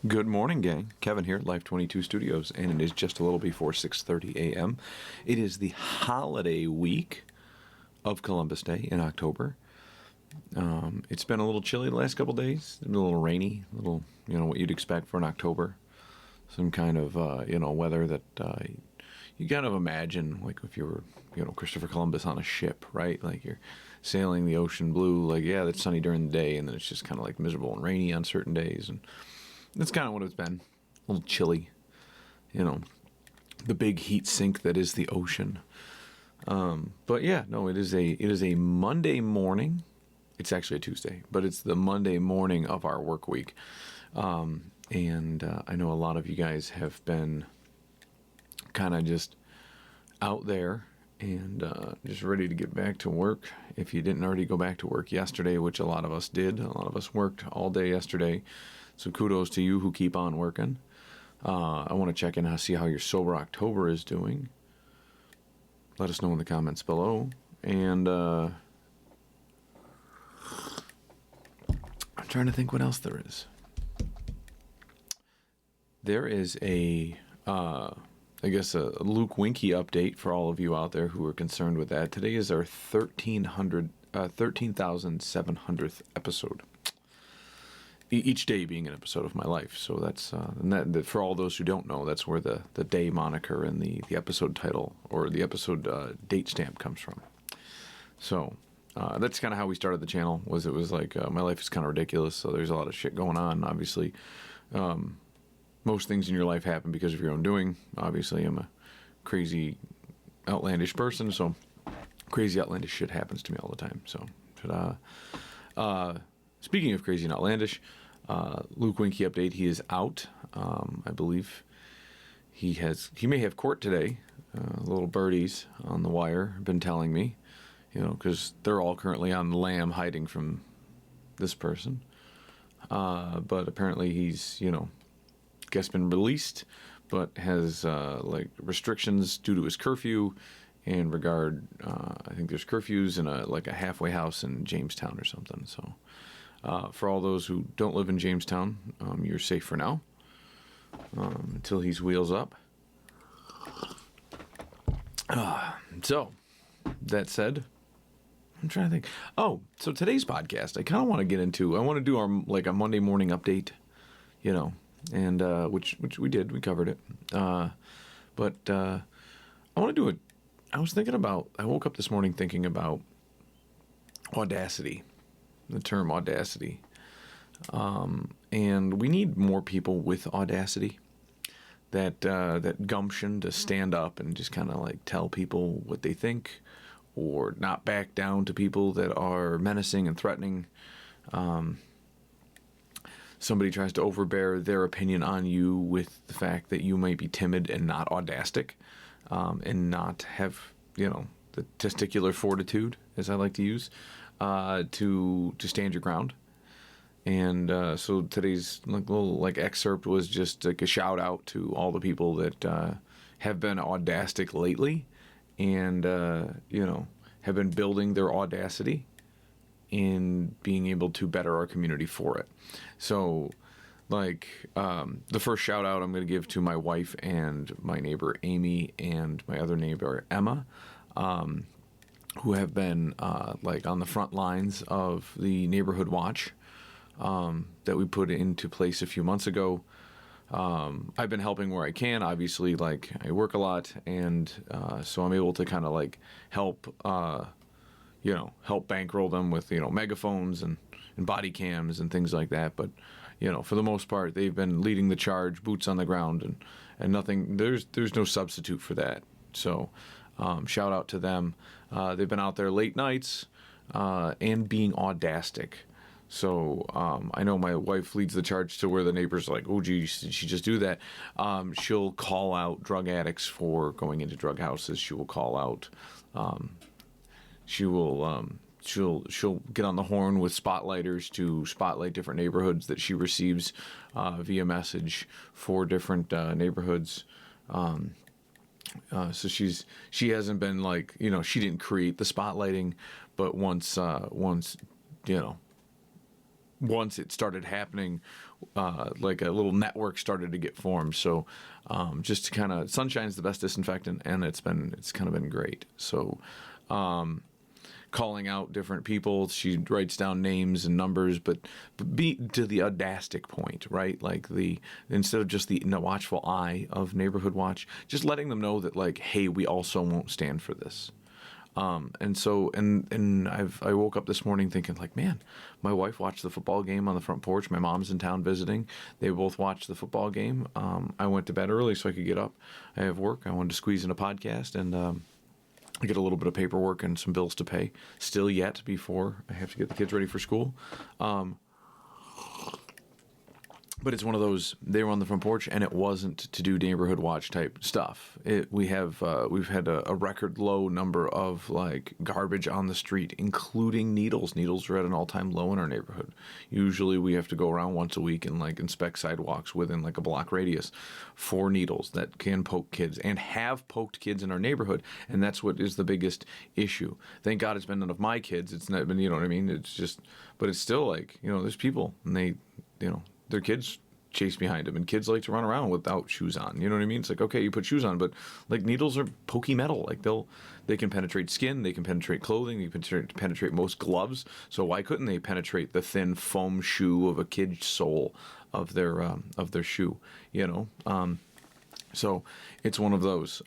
Good morning, gang. Kevin here, Life22 Studios, and it is just a little before 6:30 a.m. It is the holiday week of Columbus Day in October. It's been a little chilly the last couple days. It's been a little rainy, a little, what you'd expect for an October. Some kind of, weather that you kind of imagine, like if you were, Christopher Columbus on a ship, right? Like you're sailing the ocean blue, like, yeah, that's sunny during the day, and then it's just kind of like miserable and rainy on certain days, and that's kind of what it's been. A little chilly, the big heat sink that is the ocean. But yeah, no, it is a Monday morning. It's actually a Tuesday, but it's the Monday morning of our work week. And I know a lot of you guys have been kind of just out there and just ready to get back to work. If you didn't already go back to work yesterday, which a lot of us did, a lot of us worked all day yesterday. So kudos to you who keep on working. I want to check in and see how your Sober October is doing. Let us know in the comments below. And I'm trying to think what else there is. There is a Luke Winkie update for all of you out there who are concerned with that. Today is our 13,700th episode. Each day being an episode of my life. So that's, and that for all those who don't know, that's where the day moniker and the episode title or the episode date stamp comes from. So that's kind of how we started the channel. It was like, my life is kind of ridiculous. So there's a lot of shit going on. Obviously, most things in your life happen because of your own doing. Obviously, I'm a crazy, outlandish person. So crazy, outlandish shit happens to me all the time. So, speaking of crazy and outlandish, Luke Winkie update. He is out. I believe he may have court today. Little birdies on the wire have been telling me, because they're all currently on the lam hiding from this person. But apparently he's, guess been released, but has restrictions due to his curfew. In regard, I think there's curfews in a halfway house in Jamestown or something. So. For all those who don't live in Jamestown, you're safe for now until he's wheels up. So, that said, I'm trying to think. Oh, so today's podcast, I kind of want to get into. I want to do our a Monday morning update, and which we did. We covered it. But I want to do it. I was thinking about. I woke up this morning thinking about Audacity. The term Audacity. And we need more people with Audacity. That gumption to stand up and just kind of tell people what they think or not back down to people that are menacing and threatening. Somebody tries to overbear their opinion on you with the fact that you might be timid and not audastic, and not have, the testicular fortitude, as I like to use, to stand your ground. And so today's little excerpt was just a shout out to all the people that have been audastic lately, and have been building their audacity and being able to better our community for it. So the first shout out I'm going to give to my wife and my neighbor Amy and my other neighbor Emma, who have been on the front lines of the neighborhood watch that we put into place a few months ago. I've been helping where I can. Obviously, I work a lot, and so I'm able to kind of help bankroll them with megaphones and body cams and things like that. But for the most part, they've been leading the charge, boots on the ground, and nothing. There's no substitute for that. So. Shout out to them. They've been out there late nights and being audastic. So I know my wife leads the charge to where the neighbors are like, oh, geez, did she just do that? She'll call out drug addicts for going into drug houses. She will call out. She'll get on the horn with spotlighters to spotlight different neighborhoods that she receives via message for different neighborhoods. So she hasn't been she didn't create the spotlighting, but once once it started happening, like a little network started to get formed. So just to kind of, sunshine's the best disinfectant, and it's kind of been great. So calling out different people, she writes down names and numbers, but be to the Audacity point, right? Like instead of just the watchful eye of Neighborhood Watch, just letting them know that, like, hey, we also won't stand for this. And so, and I woke up this morning thinking, like, man, my wife watched the football game on the front porch. My mom's in town visiting. They both watched the football game. I went to bed early so I could get up. I have work. I wanted to squeeze in a podcast, and I get a little bit of paperwork and some bills to pay still yet before I have to get the kids ready for school. But it's one of those, they were on the front porch, and it wasn't to do Neighborhood Watch type stuff. We've had a record low number of, like, garbage on the street, including needles. Needles are at an all-time low in our neighborhood. Usually we have to go around once a week and, like, inspect sidewalks within, like, a block radius for needles that can poke kids and have poked kids in our neighborhood, and that's what is the biggest issue. Thank God it's been none of my kids. It's not been, you know what I mean? It's just, but it's still, like, you know, there's people, and they, you know, their kids chase behind them, and kids like to run around without shoes on. You know what I mean? It's like, okay, you put shoes on, but, like, needles are pokey metal. Like, they can penetrate skin, they can penetrate clothing, they can penetrate most gloves. So why couldn't they penetrate the thin foam shoe of a kid's sole of their shoe? You know, so it's one of those.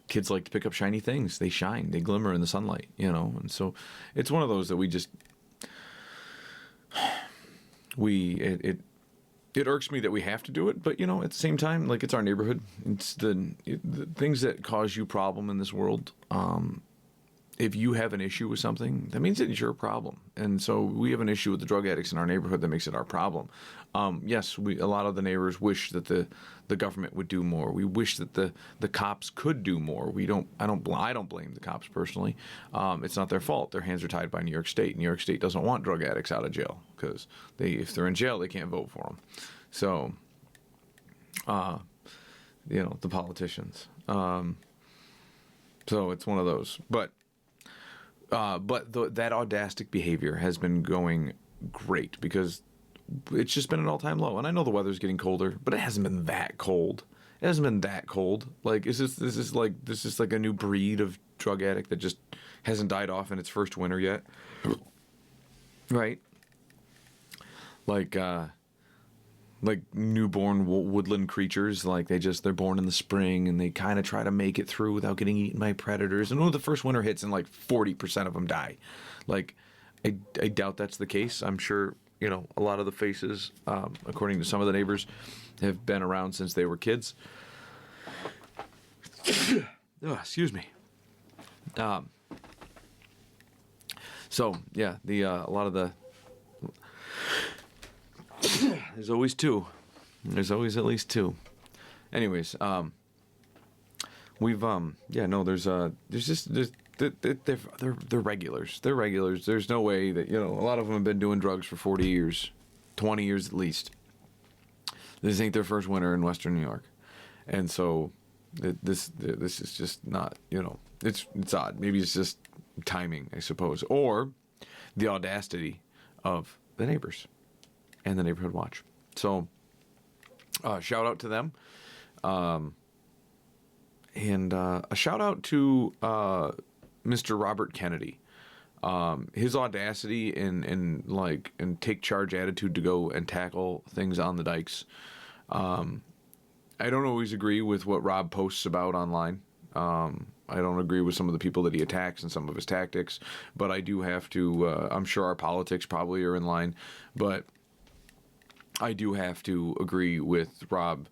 Kids like to pick up shiny things. They shine, they glimmer in the sunlight. You know, and so it's one of those that we just. It irks me that we have to do it, but, you know, at the same time, like, it's our neighborhood. It's the things that cause you problem in this world. If you have an issue with something, that means it's your problem. And so we have an issue with the drug addicts in our neighborhood that makes it our problem. Yes, a lot of the neighbors wish that the government would do more. We wish that the cops could do more. I don't blame the cops personally. It's not their fault. Their hands are tied by New York State. New York State doesn't want drug addicts out of jail because if they're in jail, they can't vote for them. So, you know, the politicians. So it's one of those. But that Audacity behavior has been going great because it's just been an all-time low. And I know the weather's getting colder, but it hasn't been that cold. It hasn't been that cold. Like, this is like a new breed of drug addict that just hasn't died off in its first winter yet, right? Like newborn woodland creatures, like they're born in the spring and they kind of try to make it through without getting eaten by predators. And when the first winter hits and like 40% of them die, like I doubt that's the case. I'm sure, you know, a lot of the faces, according to some of the neighbors, have been around since they were kids. Oh, excuse me. So yeah, a lot of the. There's always two. There's always at least two. Anyways, we've they're regulars. They're regulars. There's no way that, you know, a lot of them have been doing drugs for 40 years, 20 years at least. This ain't their first winter in Western New York, and so this is just not, you know, it's odd. Maybe it's just timing, I suppose, or the audacity of the neighbors and the Neighborhood Watch. So, shout out to them. And a shout out to Mr. Robert Kennedy. His audacity and take charge attitude to go and tackle things on the dikes. I don't always agree with what Rob posts about online. I don't agree with some of the people that he attacks and some of his tactics, but I do have to, I'm sure our politics probably are in line, but I do have to agree with Rob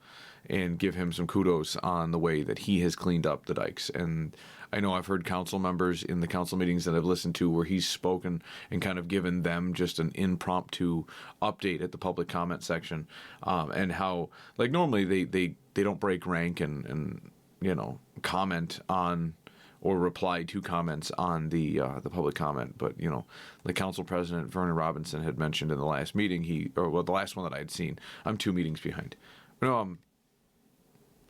and give him some kudos on the way that he has cleaned up the dikes. And I know I've heard council members in the council meetings that I've listened to where he's spoken and kind of given them just an impromptu update at the public comment section, and how, like, normally they don't break rank and you know, comment on or reply to comments on the public comment. But, you know, the council president, Vernon Robinson, had mentioned in the last meeting, the last one that I had seen, I'm 2 meetings behind. No,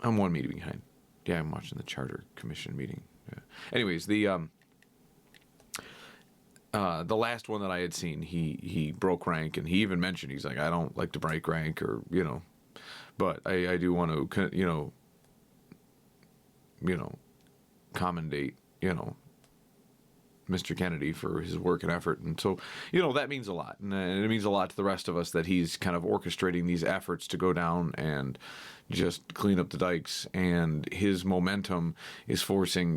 I'm 1 meeting behind. Yeah, I'm watching the Charter Commission meeting. Yeah. Anyways, the last one that I had seen, he broke rank, and he even mentioned, he's like, I don't like to break rank, or but I do want to commendate Mr. Kennedy for his work and effort. And so, that means a lot. And it means a lot to the rest of us that he's kind of orchestrating these efforts to go down and just clean up the dikes. And his momentum is forcing,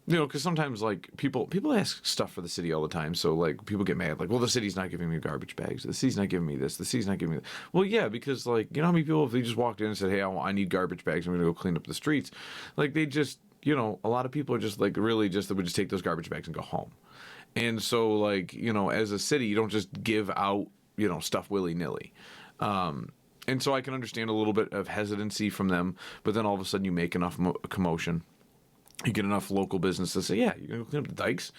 because sometimes, like, people ask stuff for the city all the time. So, like, people get mad, like, well, the city's not giving me garbage bags. The city's not giving me this. The city's not giving me that. Well, yeah, because, like, how many people, if they just walked in and said, hey, I need garbage bags, I'm going to go clean up the streets, like, they just, a lot of people are just, like, really just, they would just take those garbage bags and go home. And so, like, as a city, you don't just give out, stuff willy-nilly. And so I can understand a little bit of hesitancy from them, but then all of a sudden you make enough commotion. You get enough local business to say, yeah, you're going to clean up the dikes.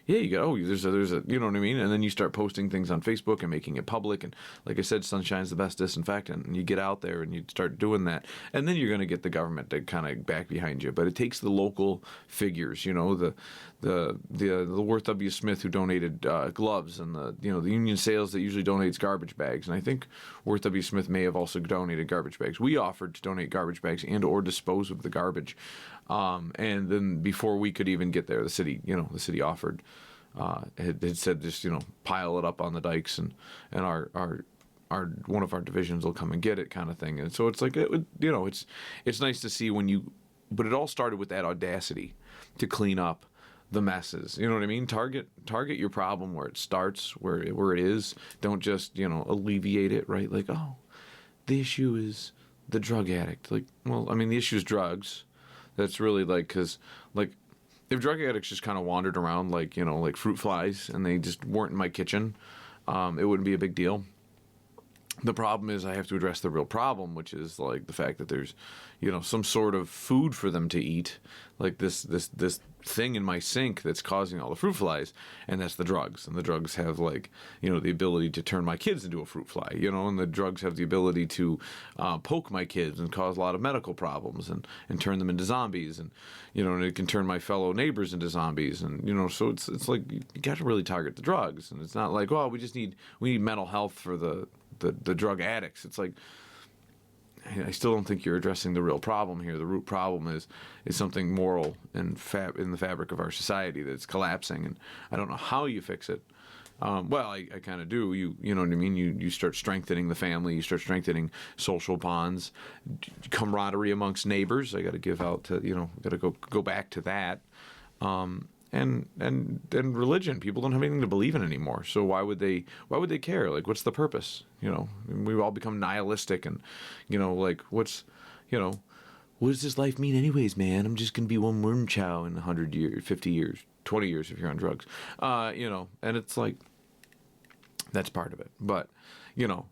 Yeah, you go, there's a, you know what I mean? And then you start posting things on Facebook and making it public. And like I said, sunshine's the best disinfectant. And you get out there and you start doing that. And then you're going to get the government to kind of back behind you. But it takes the local figures, the Worth W. Smith who donated gloves, and the Union Sales that usually donates garbage bags. And I think Worth W. Smith may have also donated garbage bags. We offered to donate garbage bags and or dispose of the garbage. And then before we could even get there, the city offered, had said, just, pile it up on the dikes, and our one of our divisions will come and get it, kind of thing. And so it's like, it's nice to see but it all started with that audacity to clean up the messes. You know what I mean? Target your problem where it starts, where it is. Don't just, alleviate it, right? Like, oh, the issue is the drug addict. Like, well, I mean, the issue is drugs. That's really, like, because, like, if drug addicts just kind of wandered around like, like fruit flies, and they just weren't in my kitchen, it wouldn't be a big deal. The problem is I have to address the real problem, which is, like, the fact that there's, some sort of food for them to eat, like this thing in my sink that's causing all the fruit flies, and that's the drugs. And the drugs have, like, the ability to turn my kids into a fruit fly, and the drugs have the ability to poke my kids and cause a lot of medical problems, and turn them into zombies, and and it can turn my fellow neighbors into zombies, and so it's like you got to really target the drugs. And it's not like, well, we need mental health for the drug addicts. It's like, I still don't think you're addressing the real problem here. The root problem is something moral and in the fabric of our society that's collapsing, and I don't know how you fix it. Well, I kind of do. You know what I mean? You start strengthening the family. You start strengthening social bonds, camaraderie amongst neighbors. I got to give out to, got to go back to that. And religion, people don't have anything to believe in anymore. So why would they care? Like, what's the purpose? We've all become nihilistic, and like, what does this life mean anyways, man? I'm just gonna be one worm chow in 100 years, 50 years, 20 years if you're on drugs. And it's like, that's part of it. But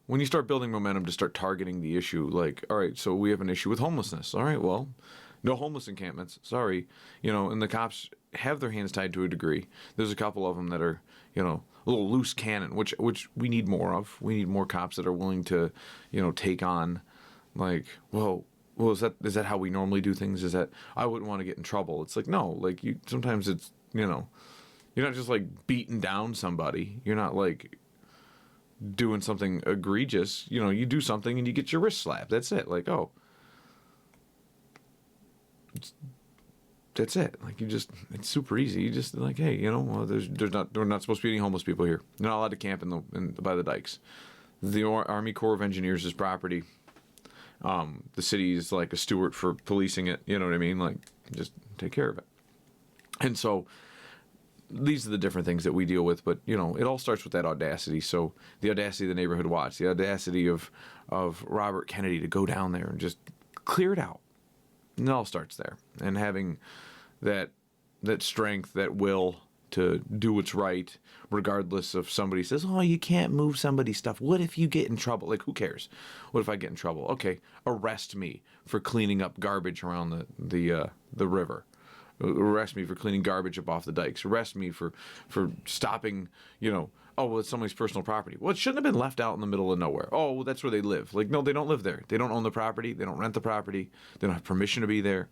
when you start building momentum to start targeting the issue, like, all right, so we have an issue with homelessness. All right, well, no homeless encampments. Sorry, and the cops have their hands tied to a degree. There's a couple of them that are, a little loose cannon, which we need more of. We need more cops that are willing to, take on, like, well, is that how we normally do things? Is that I wouldn't want to get in trouble? It's like, no, like, sometimes it's, you're not just, like, beating down somebody. You're not, like, doing something egregious. You do something and you get your wrist slapped. That's it. Like, oh. That's it. Like, it's super easy. You just, like, hey, well, we're not supposed to be any homeless people here. You're not allowed to camp by the dikes. The Army Corps of Engineers is property. The city is like a steward for policing it. You know what I mean? Like, just take care of it. And so these are the different things that we deal with. But, it all starts with that audacity. So the audacity of the Neighborhood Watch, the audacity of Robert Kennedy to go down there and just clear it out. And it all starts there, and having that strength, that will to do what's right, regardless if somebody says, "Oh, you can't move somebody's stuff." What if you get in trouble? Like, who cares? What if I get in trouble? Okay, arrest me for cleaning up garbage around the river. Arrest me for cleaning garbage up off the dikes. Arrest me for stopping. Oh, well, it's somebody's personal property. Well, it shouldn't have been left out in the middle of nowhere. Oh, well, that's where they live. Like, no, they don't live there. They don't own the property. They don't rent the property. They don't have permission to be there.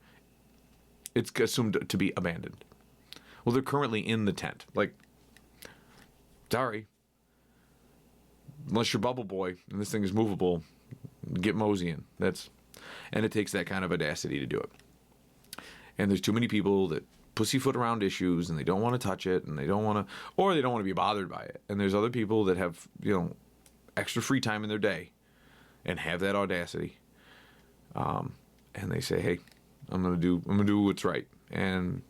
It's assumed to be abandoned. Well, they're currently in the tent. Like, Sorry. Unless you're Bubble Boy and this thing is movable, get moseying. And it takes that kind of audacity to do it. And there's too many people that pussyfoot around issues and they don't want to touch it and they don't want to, or they don't want to be bothered by it. And there's other people that have, extra free time in their day and have that audacity. And they say, hey, I'm gonna do what's right. And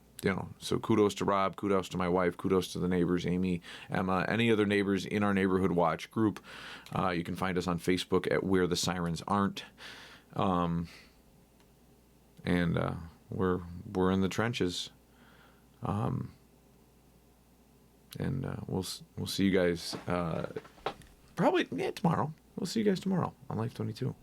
so kudos to Rob, kudos to my wife, kudos to the neighbors, Amy, Emma, any other neighbors in our Neighborhood Watch group. You can find us on Facebook at Where the Sirens Aren't. And we're in the trenches. And we'll see you guys probably tomorrow. We'll see you guys tomorrow on Life 22.